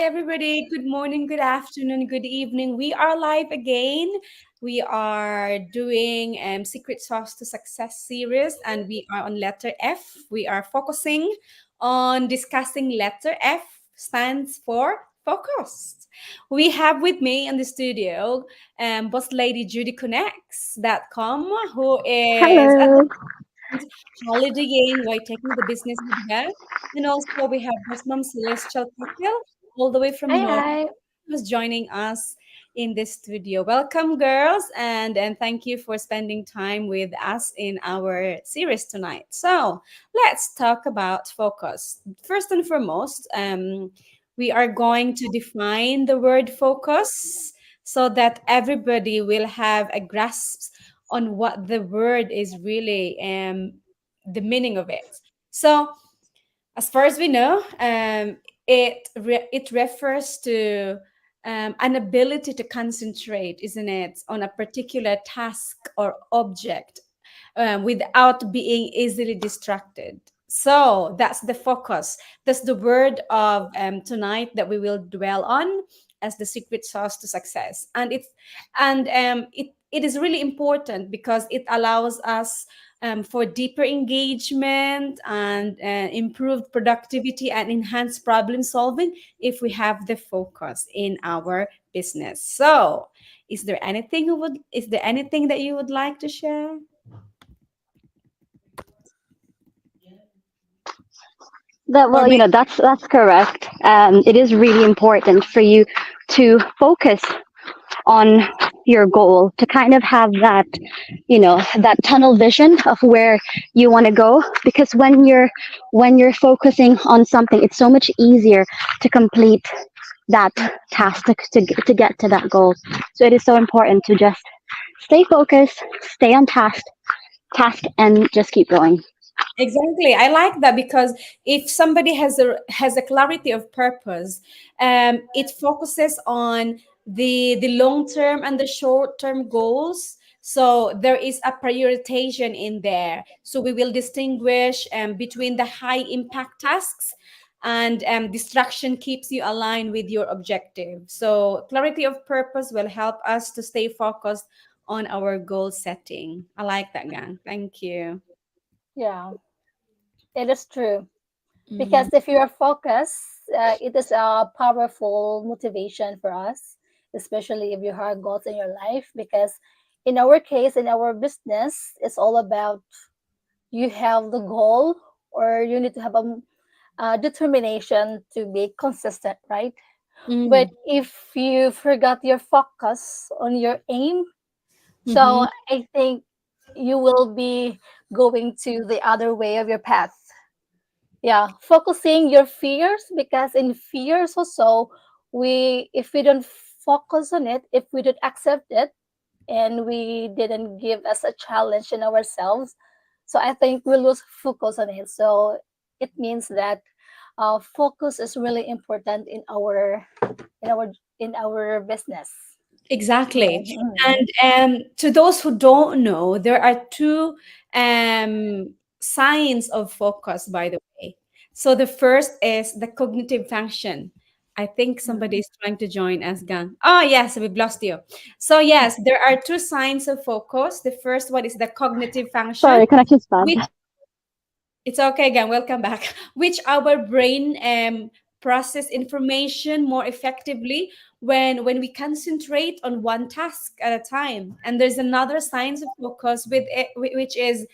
everybody. Good morning, good afternoon, good evening. We are live again. We are doing Secret Sauce to Success series, and we are on letter F. We are focusing on discussing letter F stands for focused. We have with me in the studio Boss Lady Judy Connects.com, who is Hello. holidaying while taking the business with her. And also we have Boss Mom Celestial Cocktail all the way from Hi, North hi. who's joining us in the studio. Welcome, girls, and thank you for spending time with us in our series tonight. So let's talk about focus. First and foremost, we are going to define the word focus so that everybody will have a grasp on what the word is really the meaning of it. So as far as we know, it refers to an ability to concentrate, isn't it, on a particular task or object without being easily distracted. So that's the focus. That's the word of tonight that we will dwell on as the secret sauce to success. And it is really important because it allows us for deeper engagement and improved productivity and enhanced problem solving if we have the focus in our business. So, is there anything that you would like to share? That Or well, maybe that's correct. It is really important for you to focus on your goal to kind of have that, that tunnel vision of where you want to go. Because when you're focusing on something, it's so much easier to complete that task to get to that goal. So it is so important to just stay focused, stay on task, and just keep going. exactly, I like that because if somebody has a clarity of purpose, it focuses on the long term and the short term goals. So there is a prioritization in there. So we will distinguish between the high impact tasks and distraction keeps you aligned with your objective. So clarity of purpose will help us to stay focused on our goal setting. I like that, gang. Thank you. Yeah, it is true. Mhm. Because if you are focused, it is a powerful motivation for us, especially if you have goals in your life. Because in our case, in our business, it's all about you have the goal or you need to have a determination to be consistent, right? But Mm. if you forgot your focus on your aim, so Mhm. I think you will be going to the other way of your path. Yeah, focusing your fears, because in fears also, we if we don't focus on it, if we don't accept it, and we didn't give us a challenge in ourselves, so I think we lose focus on it. So it means that focus is really important in our in our business. Exactly. Mhm. And to those who don't know, there are two signs of focus, by the way. So the first is the cognitive function. I think somebody is trying to join us, Gang. Oh, yes, we've lost you. So, yes, there are two signs of focus. The first one is the cognitive function, Sorry, connection's bad. which it's okay again. Welcome back. Which our brain process information more effectively when we concentrate on one task at a time. And there's another science of focus with it, which is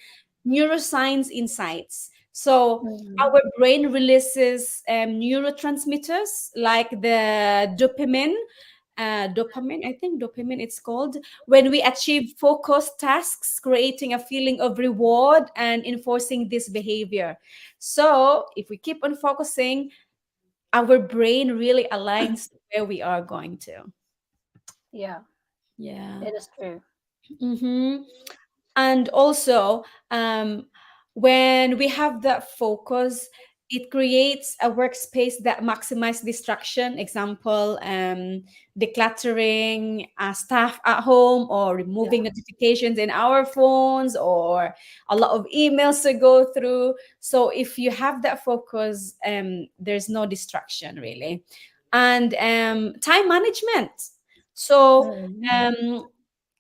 neuroscience insights. So Mhm. our brain releases neurotransmitters like the dopamine, I think dopamine it's called, when we achieve focused tasks, creating a feeling of reward and enforcing this behavior. So if we keep on focusing, our brain really aligns to where we are going to. Yeah, Yeah. it is true. Mm-hmm. And also, when we have that focus, it creates a workspace that maximize distraction. Example, decluttering stuff at home or Yeah. removing notifications in our phones or a lot of emails to go through. So if you have that focus, there's no distraction really. and time management. So Mm. um,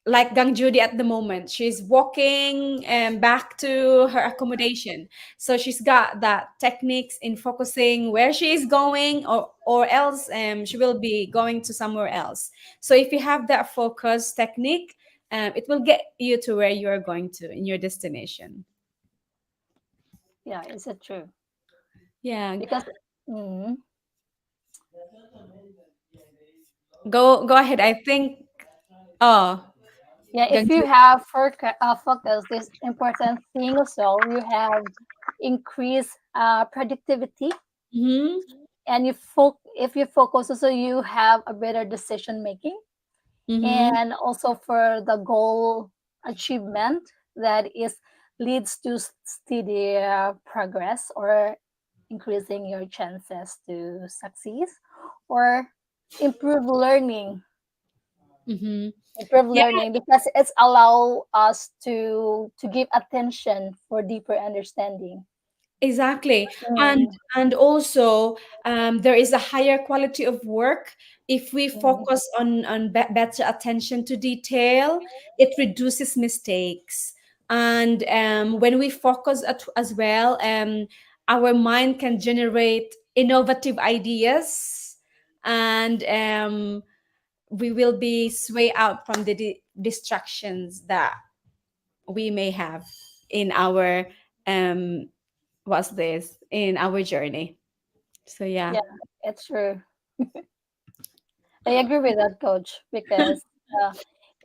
like Gang Judy at the moment, she's walking back to her accommodation. So she's got that techniques in focusing where she is going, or else she will be going to somewhere else. So if you have that focus technique, it will get you to where you are going to in your destination. Yeah, is it true? Yeah, Because mm, go ahead. I think. Oh, yeah, if Gang you Judy. have focus, this important thing also, you have increased productivity, Mm-hmm, and if you focus also, you have a better decision making, mm-hmm, and also for the goal achievement that is leads to steady progress, or increasing your chances to succeed, or improve learning mm-hmm. improve Yeah, learning, because it's allow us to give attention for deeper understanding. exactly. And Mm, also there is a higher quality of work if we mm, focus on better attention to detail. It reduces mistakes. And when we focus as well, our mind can generate innovative ideas, and we will be sway out from the distractions that we may have in our um what's this in our journey. So yeah. yeah, it's true. I agree with that, coach, because uh,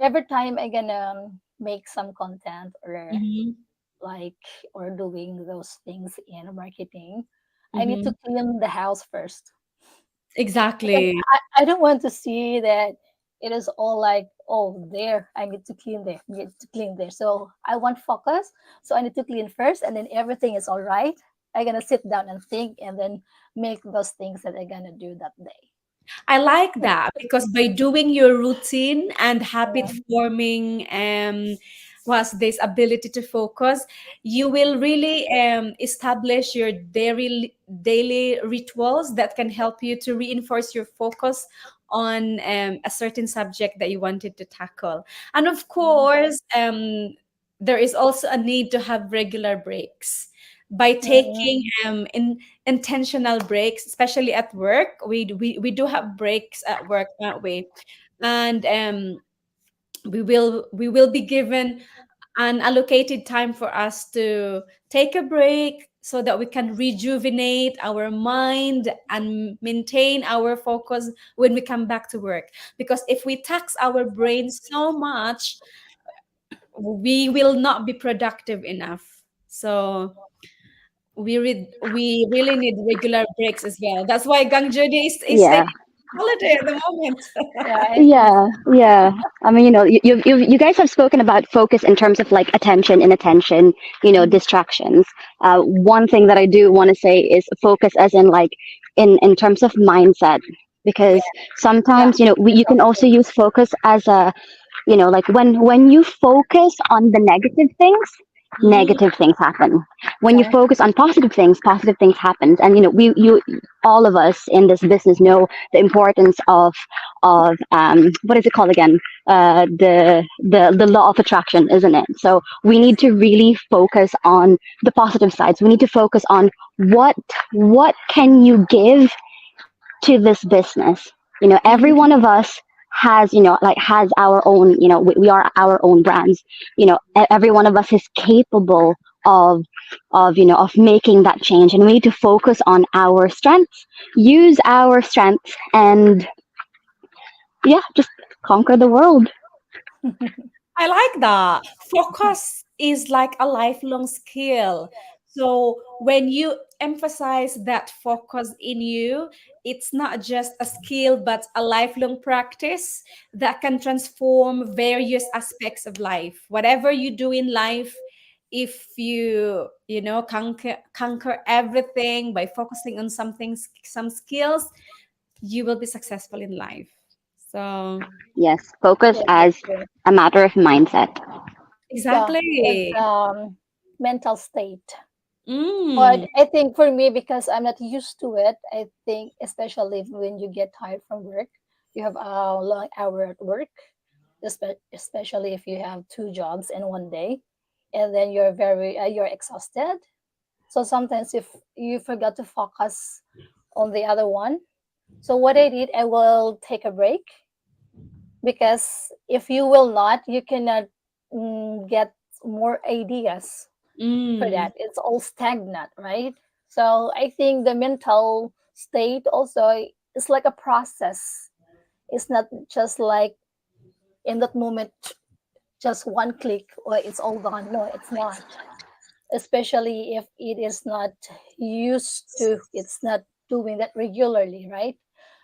every time I gonna make some content, or Hmm. like, or doing those things in marketing, I need Hmm. to clean the house first, because Exactly. I don't want to see that it is all like, oh, there, I need to clean there, need to clean there. So I want focus. So I need to clean first, and then everything is all right. I'm gonna sit down and think, and then make those things that I'm gonna do that day. I like that because by doing your routine and habit Yeah. forming was this ability to focus, you will really establish your daily rituals that can help you to reinforce your focus on a certain subject that you wanted to tackle. And of course, there is also a need to have regular breaks. By taking Mhm. intentional breaks, especially at work. We do have breaks at work, don't we? And we will be given an allocated time for us to take a break so that we can rejuvenate our mind and maintain our focus when we come back to work. Because if we tax our brain so much, we will not be productive enough. So we really need regular breaks as well. That's why Gang Jodi is Yeah. taking holiday at the moment. Yeah, I think Yeah, yeah. I mean, you guys have spoken about focus in terms of like attention, inattention, distractions. One thing that I do want to say is focus as in like in terms of mindset, yeah, because yeah, sometimes, it's you can also also use focus as a, like when you focus on the negative things, Mm, negative things happen. When you yeah. focus on positive things happen. And all of us in this business know the importance of what is it called again, the law of attraction, isn't it? So we need to really focus on the positive sides. We need to focus on what what can you give to this business. Every mhm. one of us has, like has our own, we are our own brands. Every one of us is capable of of making that change, and we need to focus on our strengths, use our strengths, and yeah, just conquer the world. I like that. Focus is like a lifelong skill. So when you emphasize that focus in you, it's not just a skill, but a lifelong practice that can transform various aspects of life. Whatever you do in life, if you conquer everything by focusing on something, some skills, you will be successful in life. So Yes, focus Yeah, that's as true. a matter of mindset. Yeah, it's exactly. mental state. But Mm. I think for me, because I'm not used to it, I think especially when you get tired from work, you have a long hour at work, especially if you have two jobs in one day, and then you're exhausted. So sometimes if you forgot to focus on the other one, so what I did, I will take a break, because if you will not, you cannot get more ideas for Mm. that. It's all stagnant, right? So I think the mental state also is like a process. It's not just like in that moment, just one click or it's all done. No, it's not. Especially if it is not used to, it's not doing that regularly, right?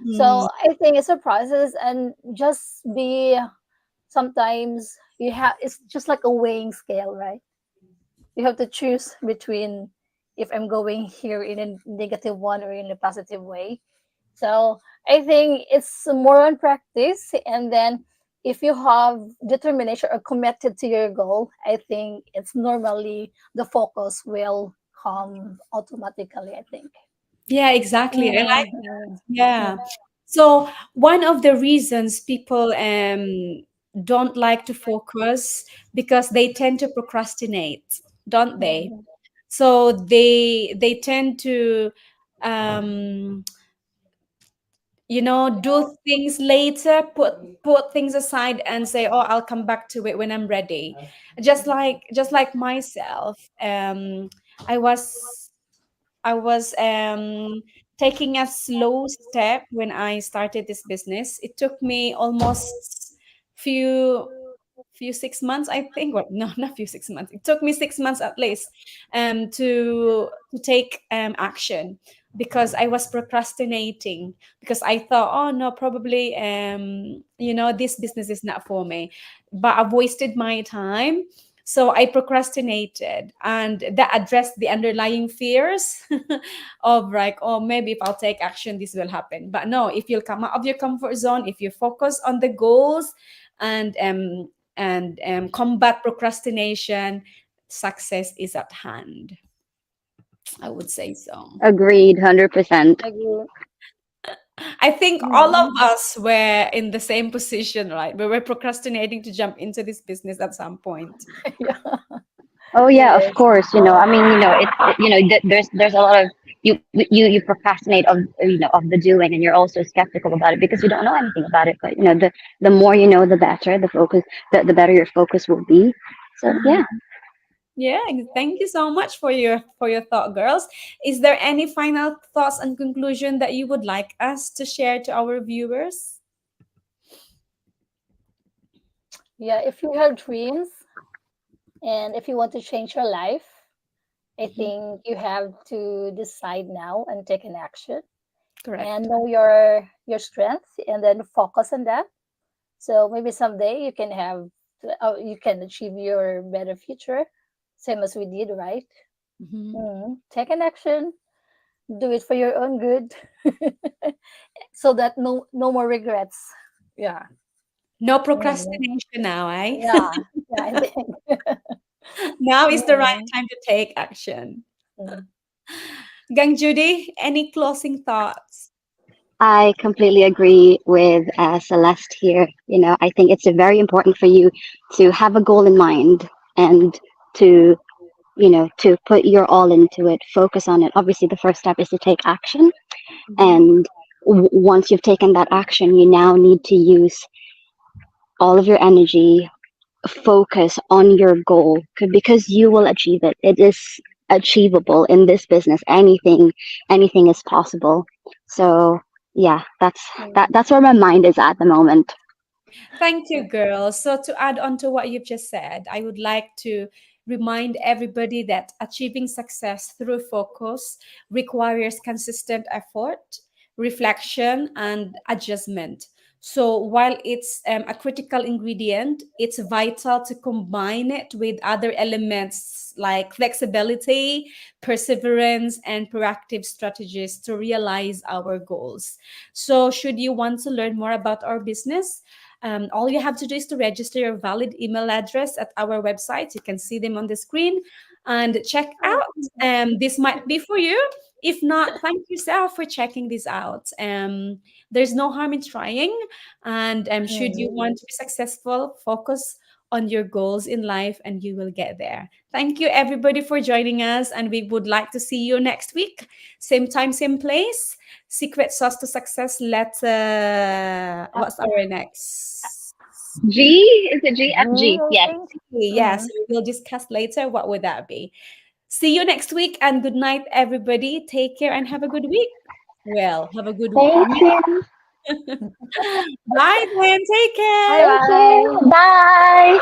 Mm. So I think it's a process, and just be, sometimes you have, it's just like a weighing scale, right? You have to choose between if I'm going here in a negative one or in a positive way. So I think it's more on practice, and then if you have determination or committed to your goal, I think it's normally the focus will come automatically, I think. Yeah, exactly. I like Mhm. yeah. Mhm. So one of the reasons people don't like to focus because they tend to procrastinate, don't they? Mhm. So they tend to um do things later, put things aside and say, oh, I'll come back to it when I'm ready. Just like myself. I was taking a slow step when I started this business. It took me almost few few 6 months, I think. Well, no, not few 6 months. It took me 6 months at least to take action because I was procrastinating because I thought, oh no, probably this business is not for me. But I've wasted my time. So I procrastinated, and that addressed the underlying fears of like, oh, maybe if I'll take action, this will happen. But no, if you'll come out of your comfort zone, if you focus on the goals and combat procrastination, success is at hand. I would say so. Agreed, 100%. Agree. I think all of Mhm. us were in the same position, right? We were procrastinating to jump into this business at some point. Yeah, Oh it yeah, of is. course. I mean, there's a lot of you procrastinate of the doing, and you're also skeptical about it because you don't know anything about it. But the more you know, the better the better your focus will be. So yeah. Mhm. Yeah, thank you so much for your thought, girls. Is there any final thoughts and conclusion that you would like us to share to our viewers? Yeah, if you have dreams and if you want to change your life, I Mhm. think you have to decide now and take an action and Correct. know your strength and then focus on that. So maybe someday you can achieve your better future, same as we did, right? Mhm. Take an action, do it for your own good, so that no more regrets. Yeah. No Mm. procrastination now, eh? Yeah. Yeah, I think. Now is the right Mm. time to take action. Mm. Gang Judy, any closing thoughts? I completely agree with Celeste here. I think it's very important for you to have a goal in mind and to, to put your all into it, focus on it. Obviously, the first step is to take action. Mhm. And once you've taken that action, you now need to use all of your energy, focus on your goal because you will achieve it. It is achievable in this business. Anything is possible. So yeah, that's where my mind is at the moment. Thank you, girls. So, to add on to what you've just said, I would like to remind everybody that achieving success through focus requires consistent effort, reflection, and adjustment. So, while it's a critical ingredient, it's vital to combine it with other elements like flexibility, perseverance, and proactive strategies to realize our goals. So, should you want to learn more about our business, all you have to do is to register your valid email address at our website. You can see them on the screen. and check out. This might be for you. If not, thank yourself for checking this out. There's no harm in trying. And should you want to be successful, focus on your goals in life and you will get there. Thank you, everybody, for joining us. And we would like to see you next week. Same time, same place. Secret sauce to success. What's our next? G, is it GFG? Yes. Yes, we'll discuss later what would that be. See you next week and good night, everybody. Take care and have a good week. Well, have a good Thank week. you. Bye then. Take care. Bye bye. Bye.